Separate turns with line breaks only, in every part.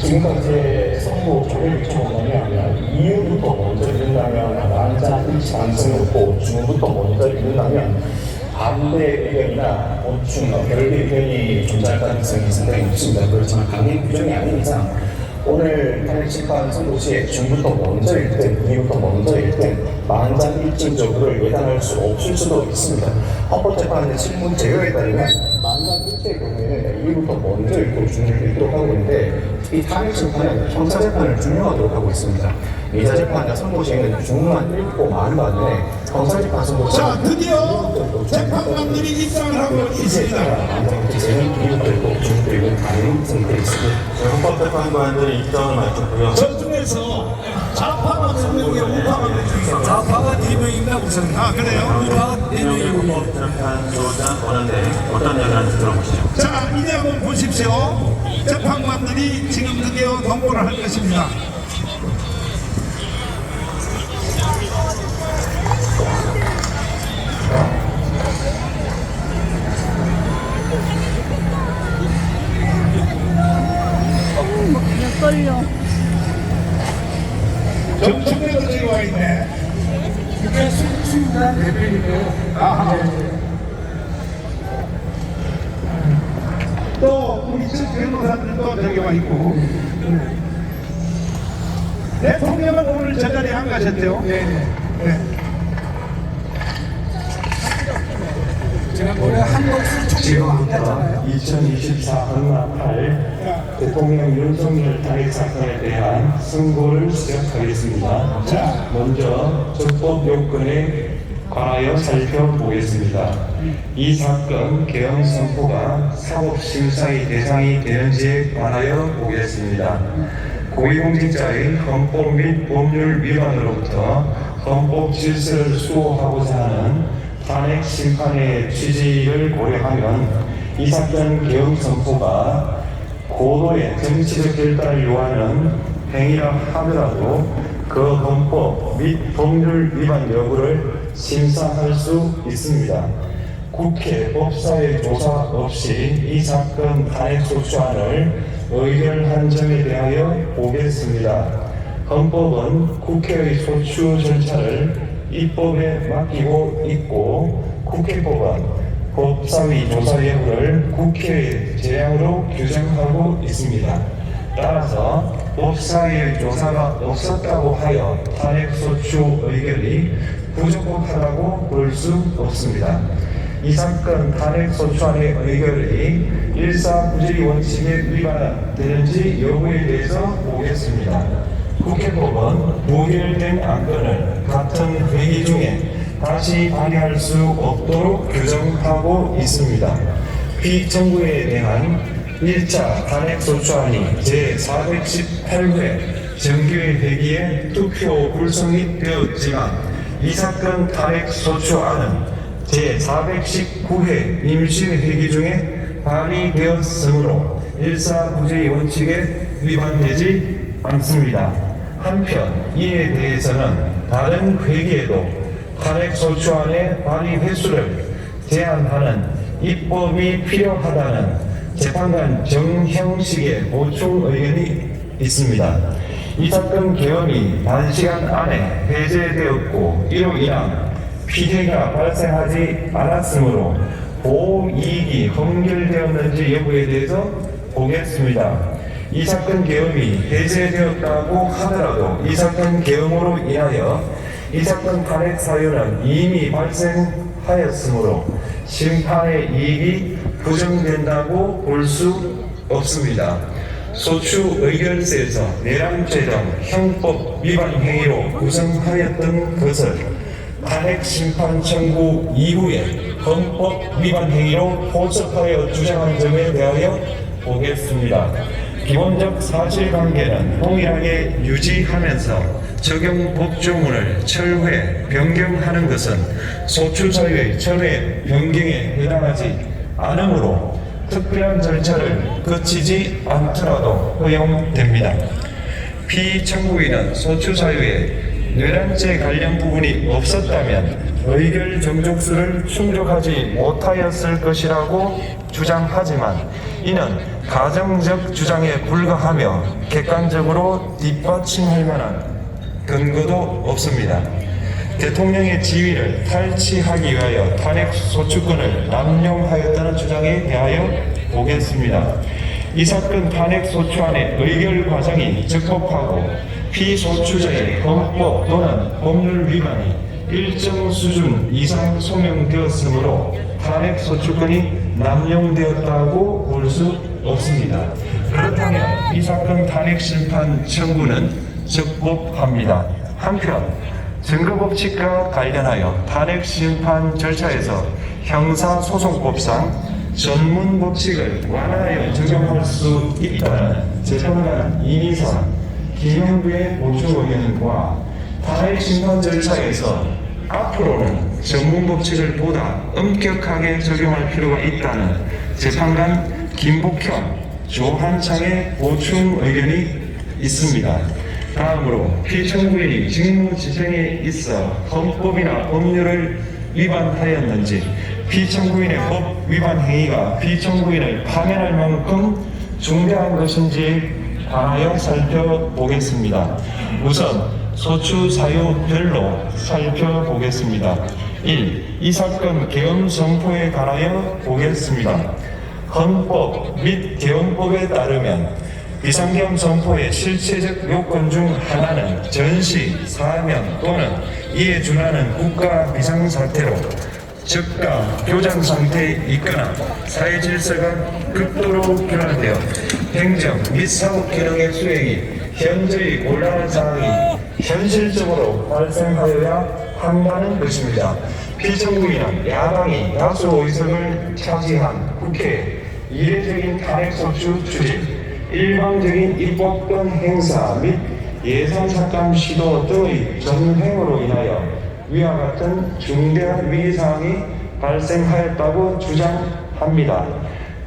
지금까지의 선거 조례 비춰본다면 이유부터 먼저 읽는다면 만장일치 가능성이 높고 중부터 먼저 읽는다면 반대 의견이나 보충, 별개 의견이 존재할 가능성이 상당히 높습니다. 그렇지만 강행 규정이 아닌 이상 오늘 탄핵심판 선고 시에 중부터 먼저 읽든 이유부터 먼저 읽든 만장일치적으로 예단할 수 없을 수도 있습니다. 헌법재판의 실문 제외에 따르면 만장일치의 경우에는 이유부터 먼저 읽고 중을 읽도록 하고 있는데 이 탄핵심판은 형사재판을 중용하도록 하고 있습니다. 미자재판과 선고 시에는 중만 읽고 만 반면에 형사재판 선고 시에는
자, 드디어 재판관들이 입장을 하고 있습니다.
만장일치는 이유부터 읽고 중부터 읽는 가능성이 되어 있습니다.
헌법재판관들이 입장을 밝혔고요.
저 중에서 좌파가 몇 명이고 우파가 몇 명이고
좌파가 4명입니다 우선.
아 그래요?
우파가 4명이고
헌법재판소장 원한대 어떤 이야기를 하는지 들어보시죠.
자 이제 한번 보십시오. 재판관들이 지금 드디어 선고를 할 것입니다.
떨려.
정충래도 저기 와 있네.
이게 수임단 대표님이에요.
또 우리 측 변호사들도 저기 와 있고. 대통령은 오늘 저 자리에 안 가셨대요. 네.
지난번에 한국수 총리가 안 갔잖아요.
2024 강남 8 대통령 윤석열 탄핵 사건에 대한 선고를 시작하겠습니다.
자.
먼저 적법 요건에 관하여 살펴보겠습니다. 이 사건 개헌 선포가 사법심사의 대상이 되는지에 관하여 보겠습니다. 고위공직자의 헌법 및 법률 위반으로부터 헌법 질서를 수호하고자 하는 탄핵 심판의 취지를 고려하면 이 사건 개헌 선포가 고도의 정치적 결단을 요하는 행위라 하더라도 그 헌법 및 법률 위반 여부를 심사할 수 있습니다. 국회 법사위 조사 없이 이 사건 탄핵 소추안을 의결한 점에 대하여 보겠습니다. 헌법은 국회의 소추 절차를 입법에 맡기고 있고 국회법은 법사위 조사 여부를 국회의 재량으로 규정하고 있습니다. 따라서 법사위의 조사가 없었다고 하여 탄핵소추 의결이 부적법하다고 볼 수 없습니다. 이 사건 탄핵소추안의 의결이 일사부질 원칙에 위반되는지 여부에 대해서 보겠습니다. 국회법은 부결된 안건을 같은 회기 중에 다시 발의할 수 없도록 규정하고 있습니다. 피청구에 대한 1차 탄핵소추안이 제418회 정기회 회기에 투표 불성이 되었지만 이 사건 탄핵소추안은 제419회 임시회기 중에 발의되었으므로 일사부질 원칙에 위반되지 않습니다. 한편 이에 대해서는 다른 회기에도 탄핵소추안의 발의 횟수를 제한하는 입법이 필요하다는 재판관 정형식의 보충 의견이 있습니다. 이 사건 개헌이 단시간 안에 해제되었고 이로 인한 피해가 발생하지 않았으므로 보호이익이 헌결되었는지 여부에 대해서 보겠습니다. 이 사건 계엄이 해제되었다고 하더라도 이 사건 계엄으로 인하여 이 사건 탄핵 사유는 이미 발생하였으므로 심판의 이익이 부정된다고 볼 수 없습니다. 소추 의결서에서 내란죄정 형법 위반 행위로 구성하였던 것을 탄핵 심판 청구 이후에 헌법 위반 행위로 포섭하여 주장한 점에 대하여 보겠습니다. 기본적 사실관계는 동일하게 유지하면서 적용 법조문을 철회, 변경하는 것은 소추사유의 철회, 변경에 해당하지 않으므로 특별한 절차를 거치지 않더라도 허용됩니다. 피청구인은 소추사유에 뇌란죄 관련 부분이 없었다면 의결 정족수를 충족하지 못하였을 것이라고 주장하지만
이는 가정적 주장에 불과하며 객관적으로 뒷받침할 만한 근거도 없습니다. 대통령의 지위를 탈취하기 위하여 탄핵 소추권을 남용하였다는 주장에 대하여 보겠습니다. 이 사건 탄핵 소추안의 의결 과정이 적법하고 피소추자의 헌법 또는 법률 위반이 일정 수준 이상 소명되었으므로 탄핵 소추권이 남용되었다고 볼 수 없습니다. 그렇다면 이 사건 탄핵 심판 청구는 적법합니다. 한편 증거법칙과 관련하여 탄핵 심판 절차에서 형사소송법상 전문 법칙을 완화하여 적용할 수 있다는 재판관 이미상 김영부의 보충 의견과 탄핵 심판 절차에서 앞으로는 전문 법칙을 보다 엄격하게 적용할 필요가 있다는 재판관 김복현, 조한창의 보충 의견이 있습니다. 다음으로 피청구인이 직무집행에 있어 헌법이나 법률을 위반하였는지 피청구인의 법 위반 행위가 피청구인을 파면할 만큼 중대한 것인지 관하여 살펴보겠습니다. 우선 소추 사유별로 살펴보겠습니다. 1. 이 사건 계엄 선포에 관하여 보겠습니다. 헌법 및 계엄법에 따르면 비상계엄 선포의 실체적 요건 중 하나는 전시, 사명 또는 이에 준하는 국가 비상사태로 즉가 교전 상태에 있거나 사회 질서가 극도로 변화되어 행정 및 사법 기능의 수행이 현저히 곤란한 상황이 현실적으로 발생하여야 한다는 것입니다. 피청구인은 야당이 다수 의석을 차지한 국회에 이례적인 탄핵소추 추진, 일방적인 입법권 행사 및 예산삭감 시도 등의 전횡으로 인하여 위와 같은 중대한 위기사항이 발생하였다고 주장합니다.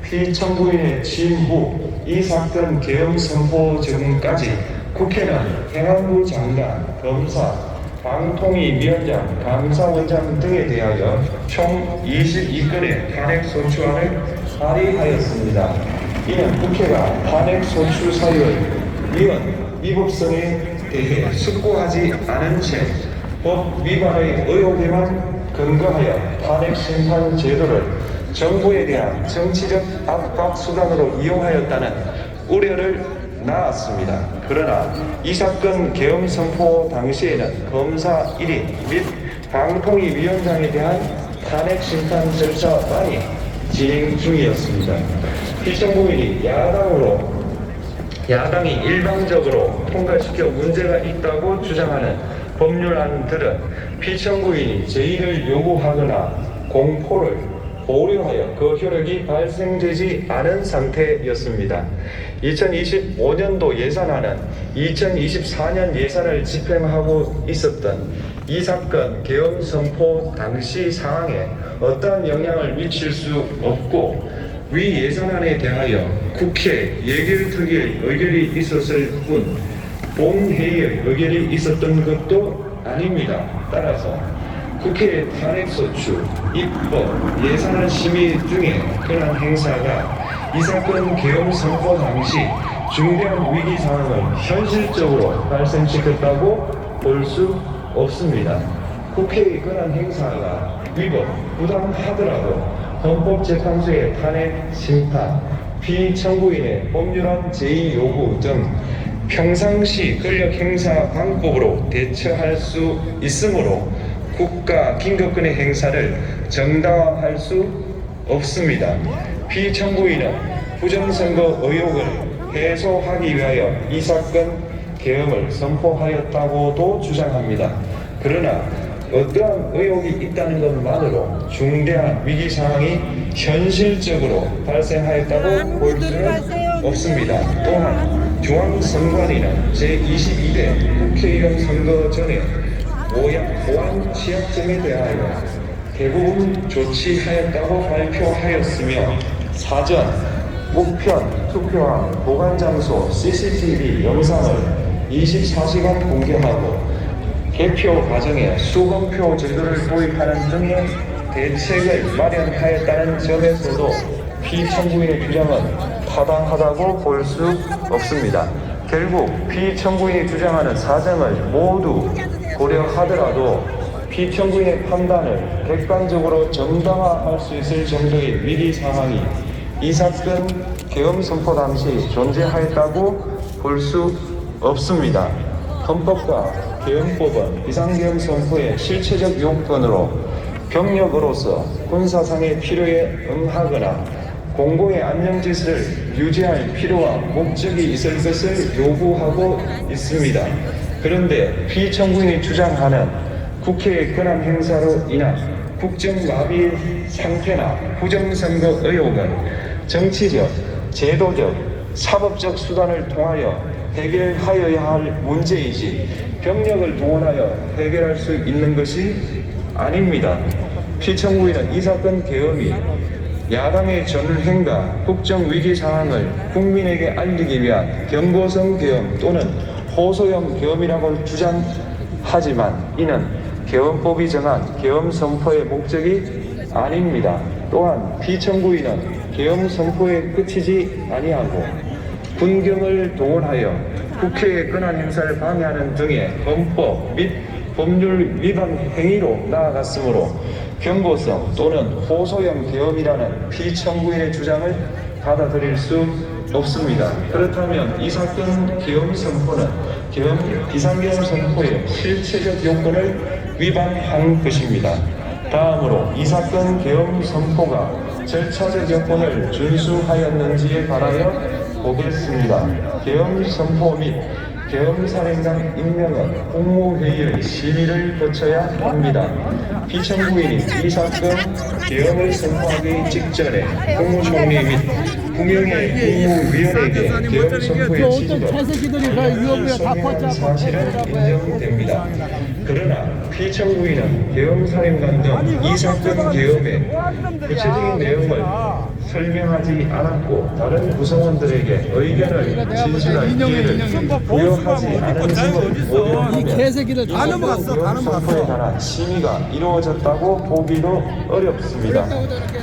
피청구인의 취임 후 이 사건 계엄 선포 전까지 국회는 행안부 장관, 검사, 방통위위원장, 감사원장 등에 대하여 총 22건의 탄핵소추안을 발의하였습니다. 이는 국회가 탄핵소추 사유의 위헌, 위법성에 대해 숙고하지 않은 채 법 위반의 의혹에만 근거하여 탄핵심판 제도를 정부에 대한 정치적 압박 수단으로 이용하였다는 우려를 낳았습니다. 그러나 이 사건 계엄 선포 당시에는 검사 1인 및 방통위위원장에 대한 탄핵심판 절차만이 진행 중이었습니다. 피청구인이 야당이 일방적으로 통과시켜 문제가 있다고 주장하는 법률안들은 피청구인이 제의를 요구하거나 공포를 보류하여 그 효력이 발생되지 않은 상태였습니다. 2025년도 예산안은 2024년 예산을 집행하고 있었던 이 사건 계엄 선포 당시 상황에 어떠한 영향을 미칠 수 없고 위 예산안에 대하여 국회 예결특위의 의결이 있었을 뿐 본회의의 의결이 있었던 것도 아닙니다. 따라서 국회의 탄핵소추, 입법, 예산안 심의 등의 그런 행사가 이 사건 계엄 선포 당시 중대한 위기 상황을 현실적으로 발생시켰다고 볼 수 없습니다. 국회의 그런 행사가 위법, 부당하더라도 헌법재판소의 탄핵 심판, 피청구인의 법률안 제의 요구 등 평상시 권력 행사 방법으로 대처할 수 있으므로 국가 긴급권의 행사를 정당화할 수 없습니다. 피청구인은 부정선거 의혹을 해소하기 위하여 이 사건 계엄을 선포하였다고도 주장합니다. 그러나 어떠한 의혹이 있다는 것만으로 중대한 위기 상황이 현실적으로 발생하였다고 볼 수는 없습니다. 또한 중앙선관위는 제22대 국회의원 선거 전에 보안 취약점에 대하여 대부분 조치하였다고 발표하였으며 사전, 우편, 투표함, 보관장소, CCTV 영상을 24시간 공개하고 개표 과정에 수검표 제도를 도입하는 등의 대책을 마련하였다는 점에서도 피청구인의 주장은 타당하다고 볼 수 없습니다. 결국 피청구인이 주장하는 사정을 모두 고려하더라도 피청구인의 판단을 객관적으로 정당화할 수 있을 정도의 위기 상황이 이 사건 계엄 선포 당시 존재하였다고 볼 수 없습니다. 헌법과 계엄법은 비상계엄 선포의 실체적 요건으로 병력으로서 군사상의 필요에 응하거나 공공의 안정질서를 유지할 필요와 목적이 있을 것을 요구하고 있습니다. 그런데 피청구인이 주장하는 국회의 권한 행사로 인한 국정마비 상태나 부정선거 의혹은 정치적, 제도적, 사법적 수단을 통하여 해결하여야 할 문제이지 병력을 동원하여 해결할 수 있는 것이 아닙니다. 피청구인은 이 사건 계엄이 야당의 전횡과 국정위기 상황을 국민에게 알리기 위한 경고성 계엄 또는 호소형 계엄이라고 주장하지만 이는 계엄법이 정한 계엄 선포의 목적이 아닙니다. 또한 피청구인은 계엄 선포에 그치지 아니하고 군경을 동원하여 국회의 권한 행사를 방해하는 등의 헌법 및 법률 위반 행위로 나아갔으므로 경고성 또는 호소형 계엄이라는 피청구인의 주장을 받아들일 수 없습니다. 그렇다면 이 사건 계엄 선포는 비상계엄 선포의 실체적 요건을 위반한 것입니다. 다음으로 이 사건 계엄 선포가 절차적 요건을 준수하였는지에 관하여 보겠습니다. 계엄 선포 및 계엄사령관 임명은 국무회의의 심의를 거쳐야 합니다. 피청구인이 이 사건 계엄을 선포하기 직전에 국무총리 및 국영의 국무위원에게 계엄 선포의 취지를 설명한 사실은 인정됩니다. 그러나 피청구인은 계엄사령관 등 이 사건 계엄의 구체적인 내용을 설명하지 않았고 다른 구성원들에게 의견을 진술할 기회를 부여하지 않은 점을 고려하면
다 넘어갔어.
선포에 관한 심의가 이루어졌다고 보기도 어렵습니다.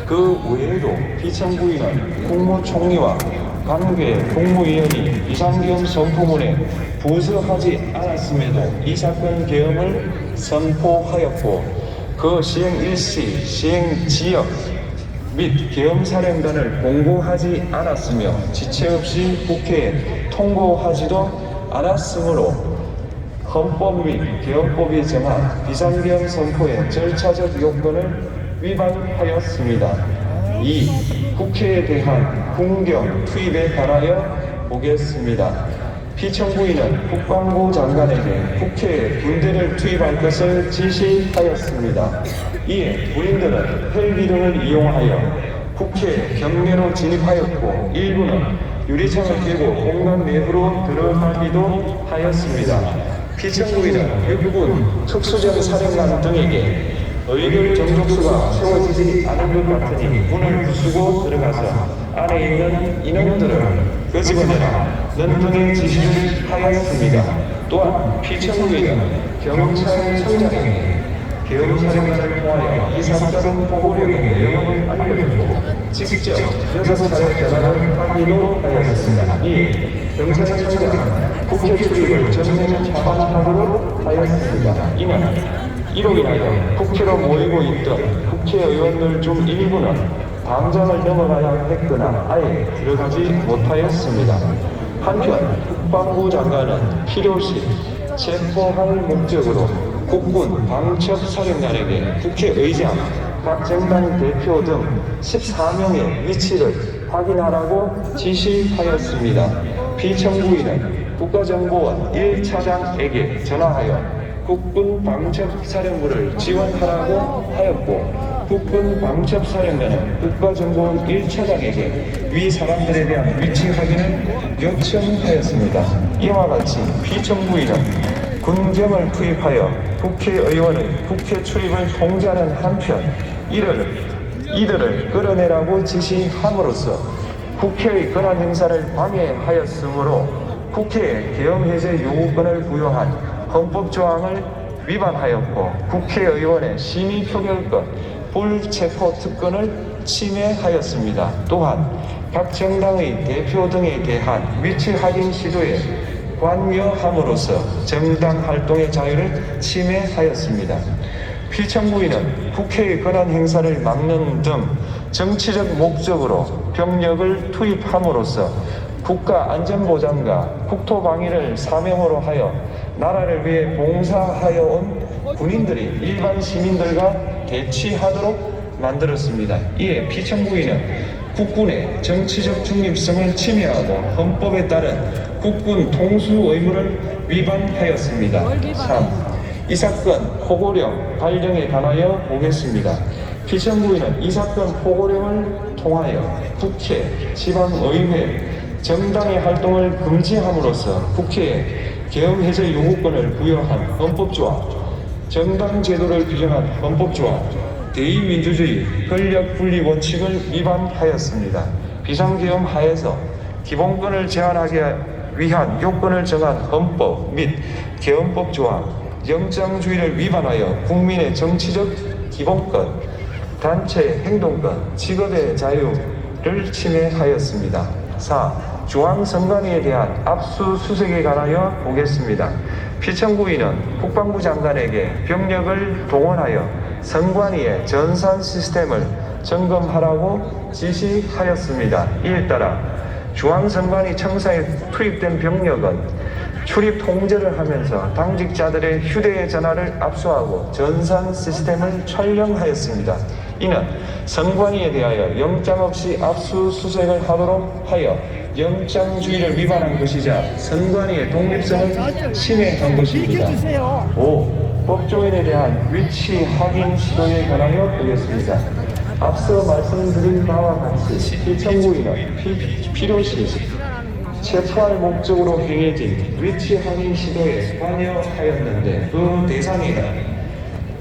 그 외에도 피청구인은 국무총리와 관계 국무위원이 비상계엄 선포문에 부서하지 않았음에도 이 사건 계엄을 선포하였고 그 시행 일시, 시행 지역 및 계엄사령관을 공고하지 않았으며 지체 없이 국회에 통보하지도 않았으므로 헌법 및 계엄법이 정한 비상계엄 선포의 절차적 요건을 위반하였습니다. 2. 국회에 대한 군경 투입에 관하여 보겠습니다. 피청구인은 국방부 장관에게 국회에 군대를 투입할 것을 지시하였습니다. 이에 군인들은 헬기 등을 이용하여 국회에 경례로 진입하였고 일부는 유리창을 깨고 공간 내부로 들어가기도 하였습니다. 피청구인은 육군 특수전 사령관 등에게 의결 정족수가 채워지지 않은 것 같으니 문을 부수고 들어가서 안에 있는 인원들을 끄집어내라 등의 지시를 하였습니다. 또한 피청구인은 경찰청장에게 계엄사령관을 통하여 이 사건 보고력의 내용을 알려주고 직접 6차례 전화를 하기도 하였습니다. 이 경찰청장은 국회 출입을 전면 차단하도록 하였습니다. 이는 이로 인하여 국회로 모이고 있던 국회의원들 중 일부는 당장을 넘어가야 했거나 아예 들어가지 못하였습니다. 한편 국방부 장관은 필요시 체포할 목적으로 국군 방첩사령관에게 국회의장, 각 정당 대표 등 14명의 위치를 확인하라고 지시하였습니다. 피청구인은 국가정보원 1차장에게 전화하여 국군 방첩사령부를 지원하라고 하였고 국군 방첩사령관은 국가정보원 1차장에게 위 사람들에 대한 위치 확인을 요청하였습니다. 이와 같이 피청구인은 군경을 투입하여 국회의원의 국회 출입을 통제하는 한편 이들을 끌어내라고 지시함으로써 국회의 권한 행사를 방해하였으므로 국회에 계엄 해제 요구권을 부여한 헌법 조항을 위반하였고 국회의원의 심의 표결권, 불체포 특권을 침해하였습니다. 또한 각 정당의 대표 등에 대한 위치 확인 시도에 관여함으로써 정당 활동의 자유를 침해하였습니다. 피청구인은 국회의 권한 행사를 막는 등 정치적 목적으로 병력을 투입함으로써 국가 안전보장과 국토방위를 사명으로 하여 나라를 위해 봉사하여 온 군인들이 일반 시민들과 대치하도록 만들었습니다. 이에 피청구인은 국군의 정치적 중립성을 침해하고 헌법에 따른 국군 통수 의무를 위반하였습니다. 3. 이 사건 포고령 발령에 관하여 보겠습니다. 피청구인은 이 사건 포고령을 통하여 국회, 지방의회, 정당의 활동을 금지함으로써 국회에 계엄해제 요구권을 부여한 헌법조항, 정당 제도를 규정한 헌법조항, 대의민주주의 권력분리 원칙을 위반하였습니다. 비상계엄 하에서 기본권을 제한하기 위한 요건을 정한 헌법 및 계엄법 조항, 영장주의를 위반하여 국민의 정치적 기본권, 단체 행동권, 직업의 자유를 침해하였습니다. 4. 중앙선관위에 대한 압수수색에 관하여 보겠습니다. 피청구인은 국방부 장관에게 병력을 동원하여 선관위의 전산 시스템을 점검하라고 지시하였습니다. 이에 따라 중앙선관위 청사에 투입된 병력은 출입 통제를 하면서 당직자들의 휴대전화를 압수하고 전산 시스템을 촬영하였습니다. 이는 선관위에 대하여 영장 없이 압수수색을 하도록 하여 영장주의를 위반한 것이자 선관위의 독립성을 침해한 것입니다. 5. 법조인에 대한 위치 확인 시도에 관하여 보겠습니다. 앞서 말씀드린 바와 같이 피청구인은 필요시 체포할 목적으로 행해진 위치 확인 시도에 관여하였는데 그 대상에는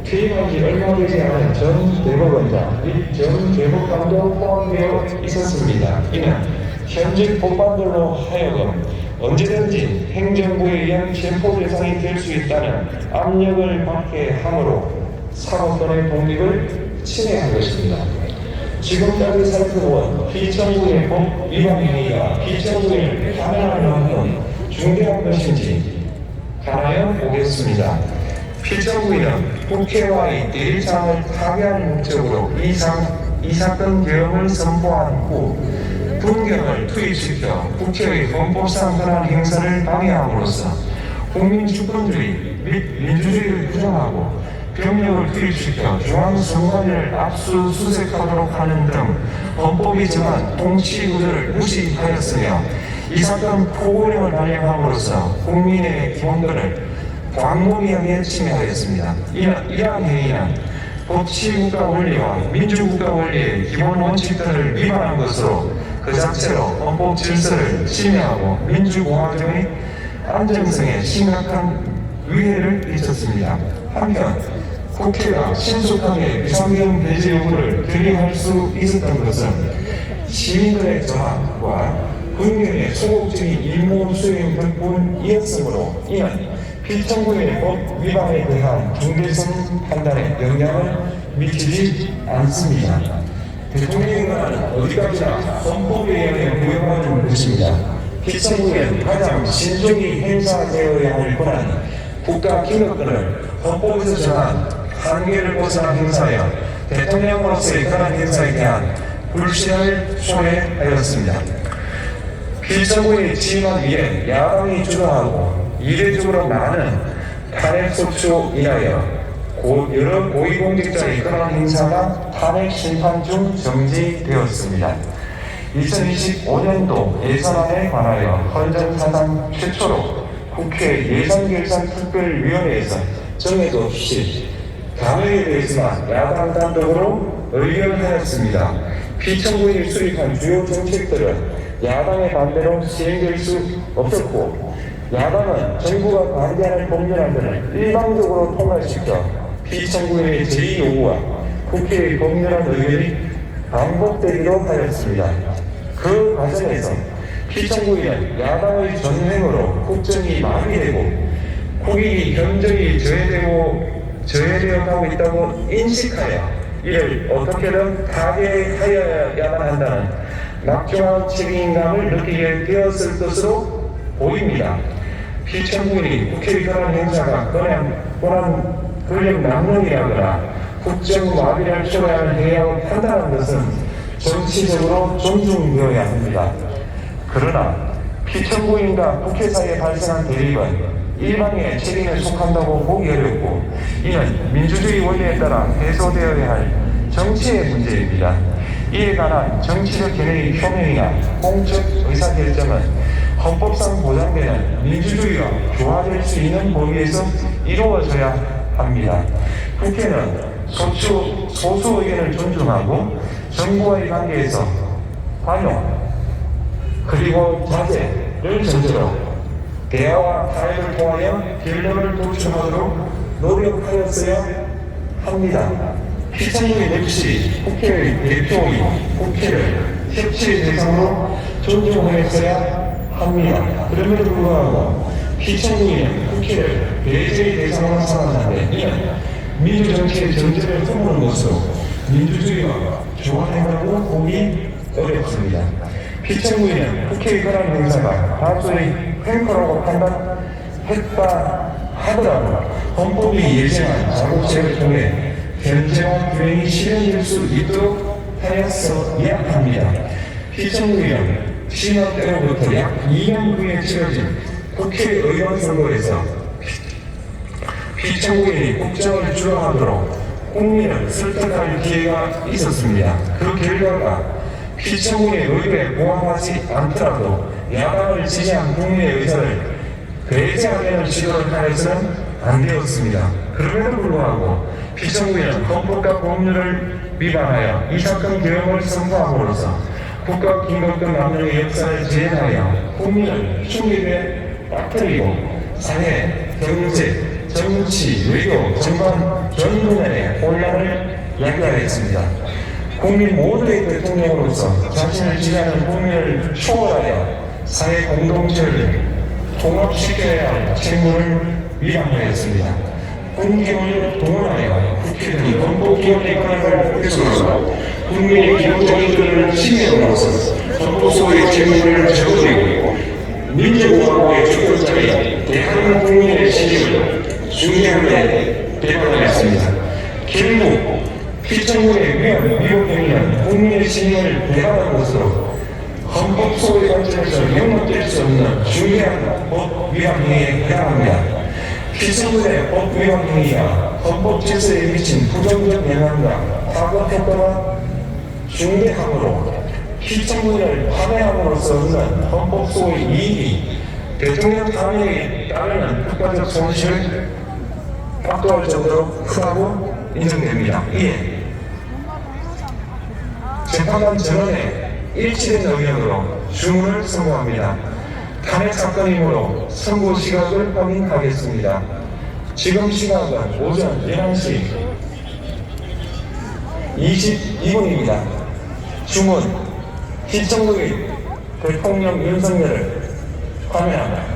퇴임한 지 얼마 되지 않은 전 대법원장 및 전 대법관도 포함되어 있었습니다. 이는 현직 법관들로 하여금 언제든지 행정부에 의한 체포 대상이 될 수 있다는 압력을 받게 함으로 사법권의 독립을 침해한 것입니다. 지금까지 살펴본 피청구인의 법 위반 행위가 피청구인을 파면하려 하는 중대한 것인지 관하여 보겠습니다. 피청구인은 국회와의 대립상을 타개할 목적으로 이 사건 계엄을 선포한 후 군경을 투입시켜 국회의 헌법상 권한 행사를 방해함으로써 국민 주권주의 및 민주주의를 부정하고 병력을 투입시켜 중앙선관위를 압수수색하도록 하는 등 헌법이 정한 통치구조를 무시하였으며 이 사건 포고령을 발령함으로써 국민의 기본권을 광범위하게 침해하였습니다. 이러한 행위는 법치국가 원리와 민주국가 원리의 기본 원칙들을 위반한 것으로 그 자체로 헌법 질서를 침해하고 민주공화정의 안정성에 심각한 위해를 끼쳤습니다. 한편 국회가 신속하게 비상계엄 해제 요구를 결의할 수 있었던 것은 시민들의 저항과 군경의 소극적인 임무 수행 덕분이었으므로 이는 피청구인의 법 위반에 대한 중대성 판단에 영향을 미치지 않습니다. 대통령의 권한은 어디까지나 헌법에 의해 부여하는 것입니다. 피청구인은 가장 신중히 행사되어야 할 권한이 국가 기능권을 헌법에서 정한 한계를 벗어나 행사하여 대통령으로서의 권한 행사에 대한 불신을 초래하였습니다. 피청구인이 취임한 이래 야당이 주도하고 이례적으로 많은 탄핵소추 인하여 여러 고위공직자의 권한 행사가 탄핵 심판 중 정지되었습니다. 2025년도 예산안에 관하여 헌정사상 최초로 국회 예산결산특별위원회에서 정해뒀듯이 감액에 대해서만 야당 단독으로 의결하였습니다. 피청구인이 수립한 주요 정책들은 야당의 반대로 시행될 수 없었고 야당은 정부가 반대하는 법률안들을 일방적으로 통과시켜 피청구인의 제2요구와 국회의 법률안 의결이 반복되기도 하였습니다. 그 과정에서 피청구인은 야당의 전횡으로 국정이 마비되고 국익이 현저히 저해되어 가고 있다고 인식하여 이를 어떻게든 타개하여야만 한다는 막중한 책임감을 느끼게 되었을 것으로 보입니다. 피청구인이 국회의 그런 행사가 권력 남용이라거나 국정마비를 초래해야 한다는 것은 정치적으로 존중되어야 합니다. 그러나 피청구인과 국회 사이에 발생한 대립은 일방의 책임에 속한다고 보기 어렵고 이는 민주주의 원리에 따라 해소되어야 할 정치의 문제입니다. 이에 관한 정치적 견해의 표명이나 공적 의사결정은 헌법상 보장되는 민주주의가 조화될 수 있는 범위에서 이루어져야 합니다. 국회는 소수 의견을 존중하고 정부와의 관계에서 관용 그리고 자제를 전제로 대화와 타협을 통하여 결론을 도출하도록 노력하였어야 합니다. 피청구인 역시 국회의 대표인 국회를 협치의 대상으로 존중하였어야 합니다. 그럼에도 불구하고 피청구인은 국회를 배제의 대상으로 삼았는데 이는 민주정치의 전제를 허무는 것으로 민주주의와 조화된다고 보기 어렵습니다. 피청구인은 국회의 그런 행사가 다수의 횡포라고 판단했다 하더라도 헌법이 예정한 자구책을 통해 견제와 규명이 실현될 수 있도록 하였어야 합니다. 피청구인은 취임 때로부터 약 2년 후에 치러진 국회의원 선거에서 피청구인이 국정을 주도하도록 국민을 설득할 기회가 있었습니다. 그 결과가 피청구인의 의도에 부합하지 않더라도 야당을 지지한 국민의 의사를 배제하려는 시도를 하여서는 안 되었습니다. 그럼에도 불구하고 피청구인은 헌법과 법률을 위반하여 이 사건 규명을 선포함으로써 국가 긴급권 남용의 역사를 재현하여 국민을 충격에 빠뜨리고 사회, 경제, 정치, 외교 전반 전 분야의 혼란을 야기하였습니다. 국민 모두의 대통령으로서 자신을 지지하는 국민을 초월하여 사회 공동체를 통합시켜야 할 책무를 위반하였습니다. 국민을 동원하여 국회는 헌법기원의 권한을 훼손하고 국민의 기본적인 권리를 침해함으로써 헌법소의 책무를 저버리고 민주공화국의 주권자인 대한민국 국민의 책임을 중대하게 배반하였습니다. 결국 피청구의 위법 행위는 국민의 신임을 배반한 것으로 헌법소의 관점에서 용납될 수 없는 중대한 법 위반 행위에 해당합니다. 피청구의 법 위반 행위가 헌법 질서에 미친 부정적 영향과 파급 효과가 중대하므로 피청구인을 파면함으로써 얻는 헌법소의 이익이 대통령 탄핵에 따르는 국가적 손실을 압도할 정도로 크다고 인정됩니다. 이에 재판관 전원의 일치된 의견으로 주문을 선고합니다. 탄핵 사건이므로 선고 시각을 확인하겠습니다. 지금 시각은 오전 11시 22분입니다. 주문 피청구인 대통령 윤석열을 파면합니다.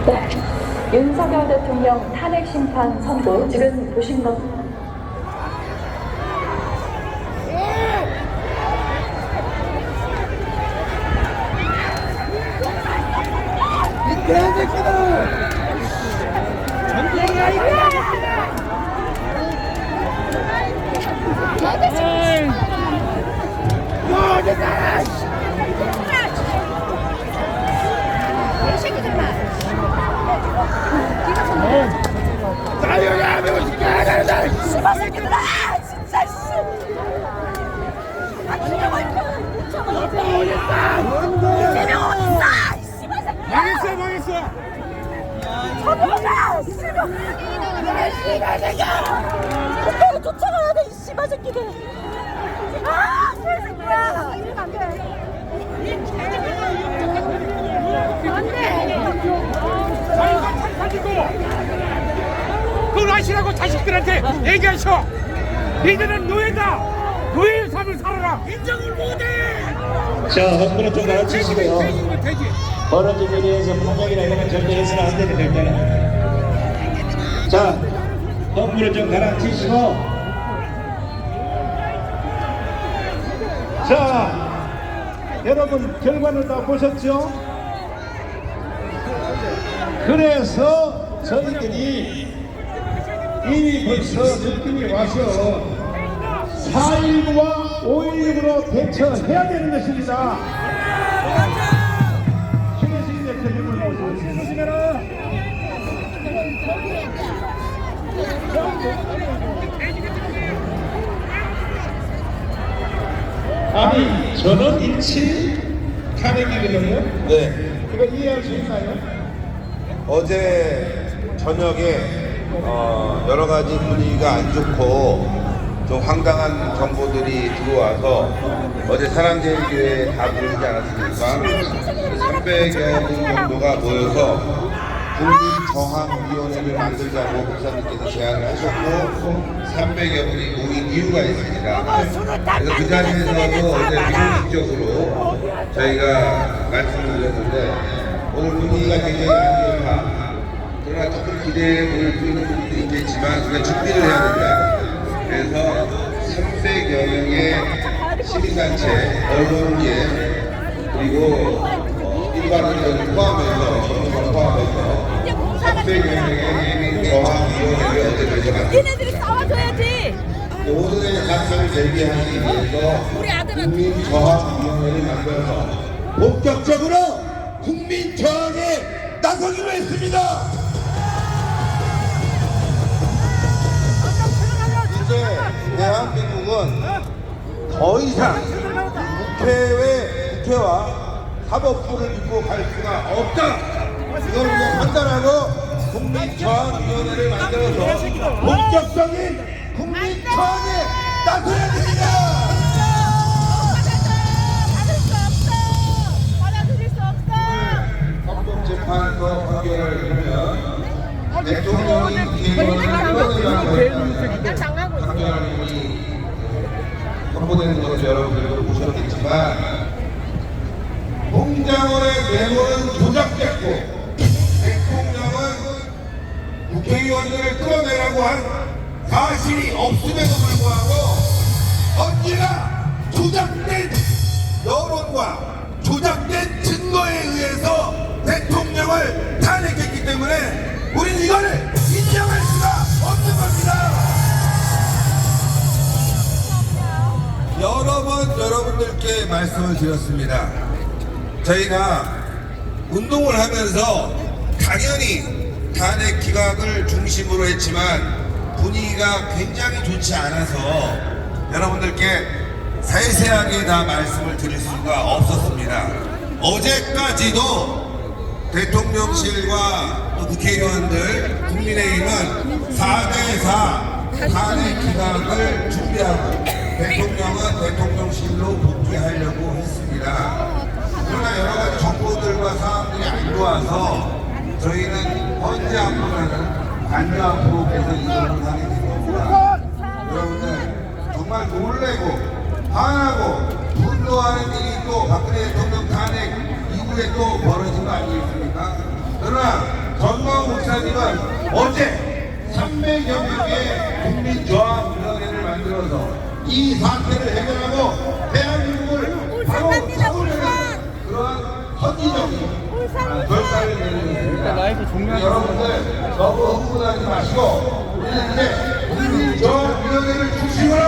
네, 윤석열 대통령 탄핵 심판 선고 지금 보신 것
새끼들아! 진짜 씨! 아 김영호 김영호 어딨어! 씨발 새끼야! 망했어! 저기보자! 씨발! 씨발 새끼야! 국회를 쫓아가야 돼! 이 씨발 새끼들! 아! 씨발 새끼야! 이러면 안 돼!
가지고 그걸 아시라고 자식들한테 얘기하셔. 니들은 노예다. 노예의 삶을 살아라. 인정을 못해.
자, 홍보는 좀 가르치시고요. 벌어진 일에 대해서 폭력이나 이런 건 절대 해서는 안 되는 일단은. 자, 홍보를 좀 가르치시고.
자, 여러분 결과는 다 보셨죠? 그래서 저희들이 이미 벌써 느낌이 와서 4.19와 5.16으로 대처해야 되는 것입니다. 최대식 대표님을 모시겠습니다. 아니, 저는 일치 탄핵이거든요.
네.
이거 이해할 수 있나요?
어제 저녁에 여러 가지 분위기가 안 좋고 좀 황당한 정보들이 들어와서 어제 사랑제일교회에 다 모이지 않았습니까? 300여 분 정도가 모여서 국민저항위원회를 만들자고 목사님께서 제안을 하셨고 300여 분이 모인 이유가 있습니다. 그래서 그 자리에서도 어제 비공식적으로 저희가 말씀을 드렸는데 오늘 분위기가 굉장히 안 좋다. 그러나 조금 기대해 볼 수 있는 부분도 있겠지만 우리가 준비를 해야 된다. 그래서 300여 명의 시민단체, 언론계 그리고 일반인들 포함해서 전문가 포함해서 300여 명의 저항위원회를 어제 결정합니다.
얘네들이 싸워줘야지.
오늘의 사건을 대비하기 위해서 국민저항위원회를 만들어서 본격적으로 국민저항에 나서기로 했습니다. 이제 대한민국은 더 이상 국회와 사법부를 믿고 갈 수가 없다. 이걸 그냥 판단하고 국민저항위원회를 만들어서 본격적인 국민저항에 나서야 됩니다.
받아들일 수 없어.
헌법재판소 판결을 보면 대통령이 개헌을 판결이 선포되는 것을 여러분들도 보셨겠지만 홍장원의 메모는 조작됐고 대통령은 국회의원들을 끌어내라고 한 사실이 없음에도 불구하고 언제나 조작된 여론과 조작된 증거에 의해서 대통령을 탄핵했기 때문에 우린 이거를 인정할 수가 없는 겁니다. 여러 번 여러분들께 말씀을 드렸습니다. 저희가 운동을 하면서 당연히 탄핵 기각을 중심으로 했지만 분위기가 굉장히 좋지 않아서 여러분들께 세세하게 다 말씀을 드릴 수가 없었습니다. 어제까지도 대통령실과 또 국회의원들, 국민의힘은 4대4 탄핵 기각을 준비하고 대통령은 대통령실로 복귀하려고 했습니다. 그러나 여러 가지 정보들과 사항들이 안 좋아서 저희는 언제 앞으로는 안주 앞으로 계속 이동을 하게 된 겁니다. 여러분들 정말 놀래고 화나고 분노하는 일이 또 박근혜 대통령 탄핵 이후에 또 벌어진 거 아니겠습니까? 그러나 전광훈 목사님은 어제 300여 명의 국민저항위원회를 만들어서 이 사태를 해결하고 대한민국을 바로 세우려는 그러한 선지적인 결단을 내리겠습니다. 여러분들 너무 흥분하지 마시고 우리는 이제 국민저항위원회를 중심으로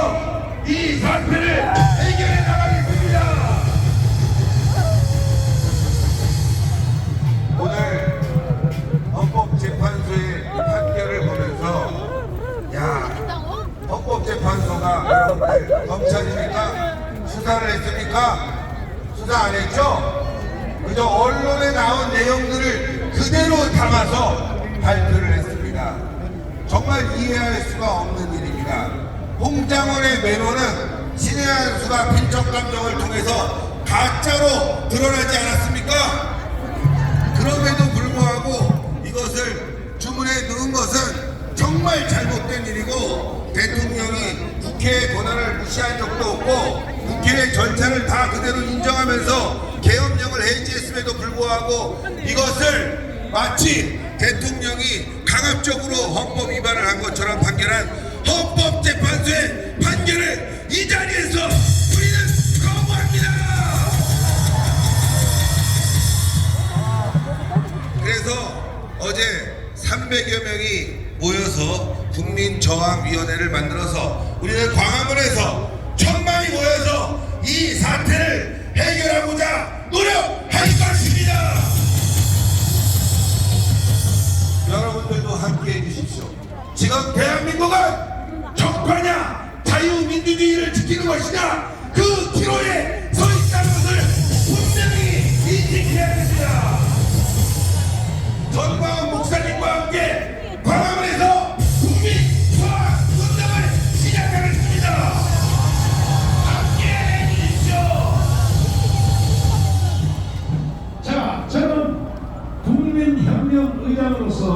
이 사태를 해결해 나가겠습니다. 오늘 헌법재판소의 판결을 보면서 야, 헌법재판소가 여러분들 검찰입니까? 수사를 했습니까? 수사 안 했죠? 그저 언론에 나온 내용들을 그대로 담아서 발표를 했습니다. 정말 이해할 수가 없는 일입니다. 홍장원의 메모는 신의 한 수가 빈적 감정을 통해서 가짜로 드러나지 않았습니까? 그럼에도 불구하고 이것을 주문에 넣은 것은 정말 잘못된 일이고 대통령이 국회의 권한을 무시한 적도 없고 국회의 절차를 다 그대로 인정하면서 계엄령을 해제했음에도 불구하고 이것을 마치 대통령이 강압적으로 헌법 위반을 한 것처럼 판결한 헌법재판소의 판결을 이 자리에서 우리는 거부합니다. 그래서 어제 300여 명이 모여서 국민저항위원회를 만들어서 우리는 광화문에서 1000명이 모여서 이 사태를 해결하고자 노력할 것입니다. 여러분들도 함께 해주십시오. 지금 대한민국은 적파냐 자유민주주의를 지키는 것이냐 그 기로에 서 있다는 것을 분명히 인식해야 됩니다. 전광훈 목사님과 함께 광화문에서 국민 저항 운동을 시작하겠습니다. 함께 해주십시오.
자, 저는 국민혁명의장으로서